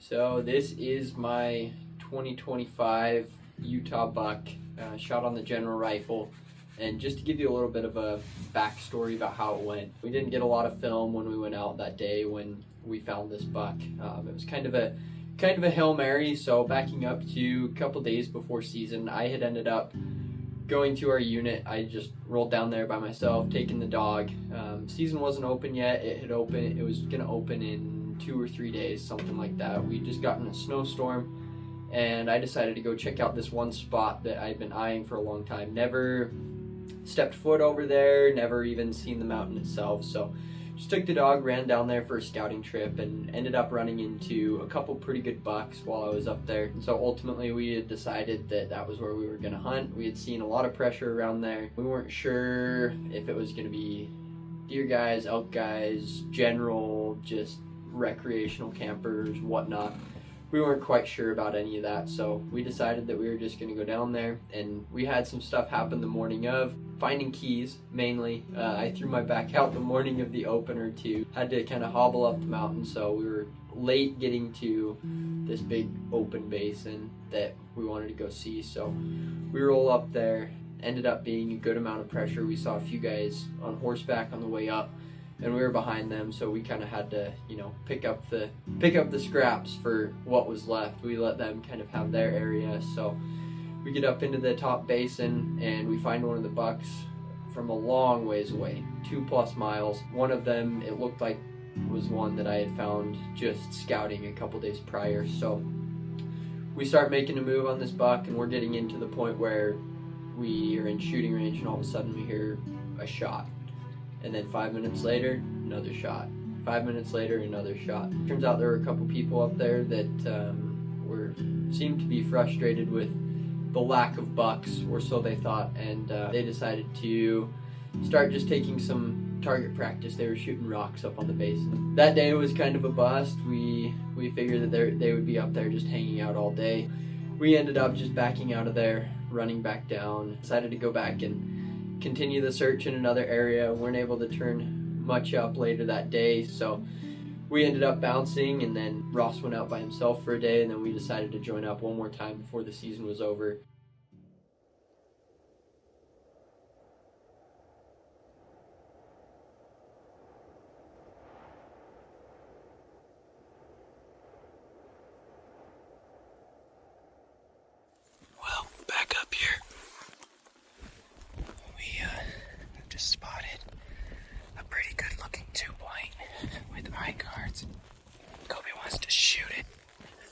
So this is my 2025 Utah buck, shot on the General Rifle. And just to give you a little bit of a backstory about how it went, we didn't get a lot of film when we went out that day when we found this buck. It was kind of a Hail Mary. So backing up to a couple days before season, I had ended up going to our unit. I just rolled down there by myself, taking the dog. Season wasn't open yet. It had opened. It was gonna open in 2 or 3 days, something like that. We just got in a snowstorm, and I decided to go check out this one spot that I'd been eyeing for a long time. Never stepped foot over there, never even seen the mountain itself. So just took the dog, ran down there for a scouting trip, and ended up running into a couple pretty good bucks while I was up there. And so ultimately we had decided that that was where we were going to hunt. We had seen a lot of pressure around there. We weren't sure if it was going to be deer guys, elk guys, general, just recreational campers, whatnot. We weren't quite sure about any of that, so we decided that we were just going to go down there. And we had some stuff happen the morning of, finding keys mainly. I threw my back out the morning of the opener too. Had to kind of hobble up the mountain, so we were late getting to this big open basin that we wanted to go see. So we roll up there. Ended up being a good amount of pressure. We saw a few guys on horseback on the way up, and we were behind them, so we kind of had to, pick up the scraps for what was left. We let them kind of have their area. So we get up into the top basin, and we find one of the bucks from a long ways away, 2+ miles. One of them, it looked like, was one that I had found just scouting a couple days prior. So we start making a move on this buck, and we're getting into the point where we are in shooting range, and all of a sudden we hear a shot. And then 5 minutes later, another shot. 5 minutes later, another shot. Turns out there were a couple people up there that seemed to be frustrated with the lack of bucks, or so they thought, and they decided to start just taking some target practice. They were shooting rocks up on the basin. That day was kind of a bust. We figured that they would be up there just hanging out all day. We ended up just backing out of there, running back down. Decided to go back and continue the search in another area. Weren't able to turn much up later that day, so we ended up bouncing, and then Ross went out by himself for a day, and then we decided to join up one more time before the season was over. Well, back up here. We have just spotted a pretty good looking 2-point with eye guards. Kobe wants to shoot it.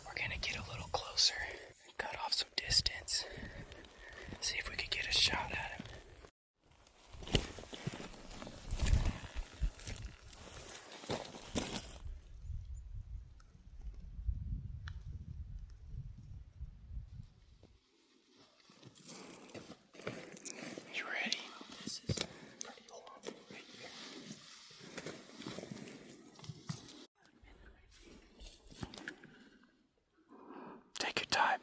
We're gonna get a little closer, cut off some distance, see if we can get a shot at him. You ready? This is pretty long right here. Take your time.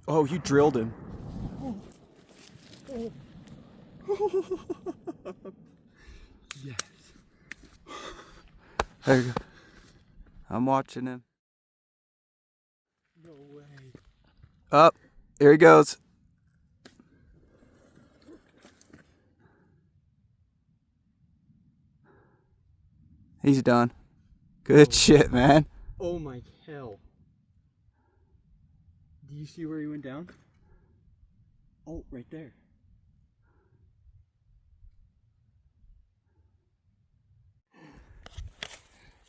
Oh, you drilled him. Yes. There you go. I'm watching him. No way. Up. Here he goes. He's done. Good shit, man. Oh my hell. Do you see where he went down? Oh, right there.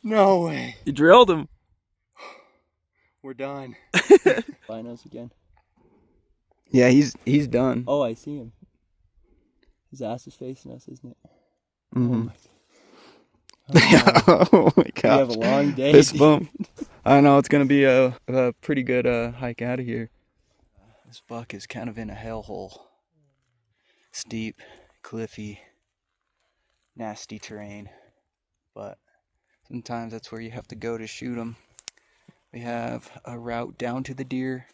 No way. You drilled him. We're done. Binos again. Yeah, he's done. Oh, I see him. His ass is facing us, isn't it? Mm-hmm. Oh Oh my We god. have a long day. Fist bump. I know it's gonna be a pretty good hike out of here. This buck is kind of in a hellhole. Steep, cliffy, nasty terrain, but sometimes that's where you have to go to shoot them. We have a route down to the deer,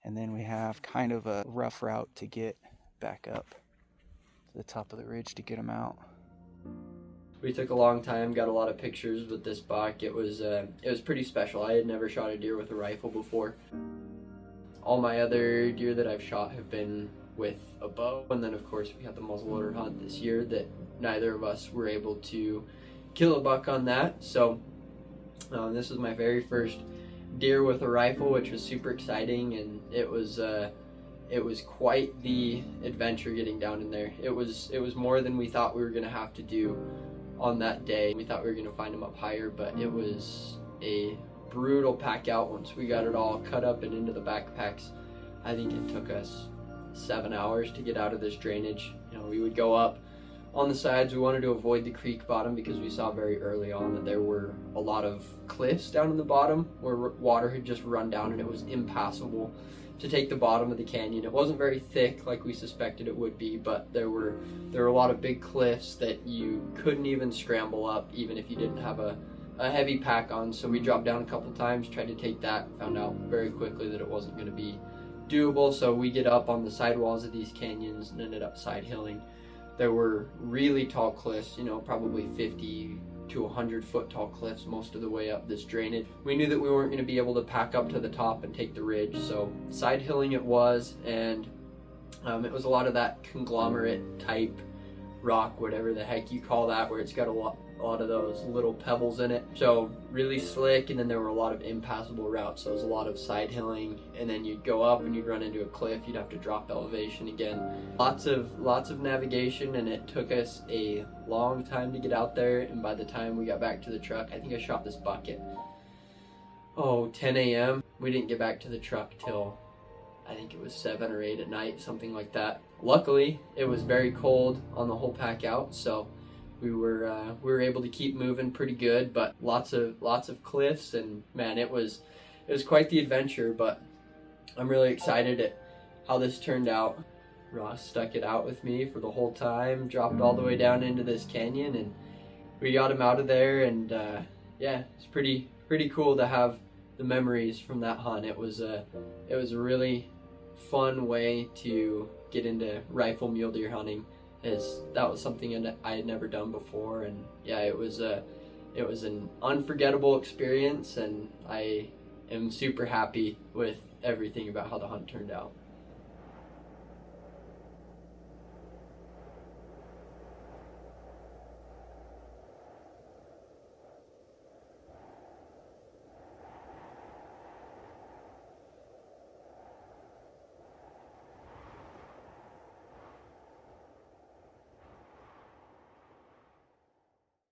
and then we have kind of a rough route to get back up to the top of the ridge to get them out. We took a long time, got a lot of pictures with this buck. It was pretty special. I had never shot a deer with a rifle before. All my other deer that I've shot have been with a bow, and then of course we had the muzzleloader hunt this year that neither of us were able to kill a buck on that. So this was my very first deer with a rifle, which was super exciting, and it was quite the adventure getting down in there. It was more than we thought we were gonna have to do on that day. We thought we were gonna find them up higher, but it was a brutal pack out once we got it all cut up and into the backpacks. I think it took us 7 hours to get out of this drainage. You know, we would go up on the sides. We wanted to avoid the creek bottom because we saw very early on that there were a lot of cliffs down in the bottom where water had just run down, and it was impassable to take the bottom of the canyon. It wasn't very thick like we suspected it would be, but there were a lot of big cliffs that you couldn't even scramble up even if you didn't have a heavy pack on. So we dropped down a couple times, tried to take that, found out very quickly that it wasn't going to be doable. So we get up on the sidewalls of these canyons and ended up side hilling. There were really tall cliffs, you know, probably 50 to 100 foot tall cliffs most of the way up this drainage. We knew that we weren't going to be able to pack up to the top and take the ridge, so side hilling it was, and it was a lot of that conglomerate type rock, whatever the heck you call that, where it's got a lot of those little pebbles in it. So really slick, and then there were a lot of impassable routes, so it was a lot of side hilling, and then you'd go up and you'd run into a cliff, you'd have to drop elevation again. Lots of navigation, and it took us a long time to get out there, and by the time we got back to the truck, I think I shot this buck at 10 a.m. We didn't get back to the truck till I think it was 7 or 8 at night, something like that. Luckily, it was very cold on the whole pack out, so we were able to keep moving pretty good, but lots of cliffs, and man, it was quite the adventure. But I'm really excited at how this turned out. Ross stuck it out with me for the whole time, dropped all the way down into this canyon, and we got him out of there. And yeah, it's pretty cool to have the memories from that hunt. It was a really fun way to get into rifle mule deer hunting, as that was something I had never done before. And yeah, it was an unforgettable experience, and I am super happy with everything about how the hunt turned out.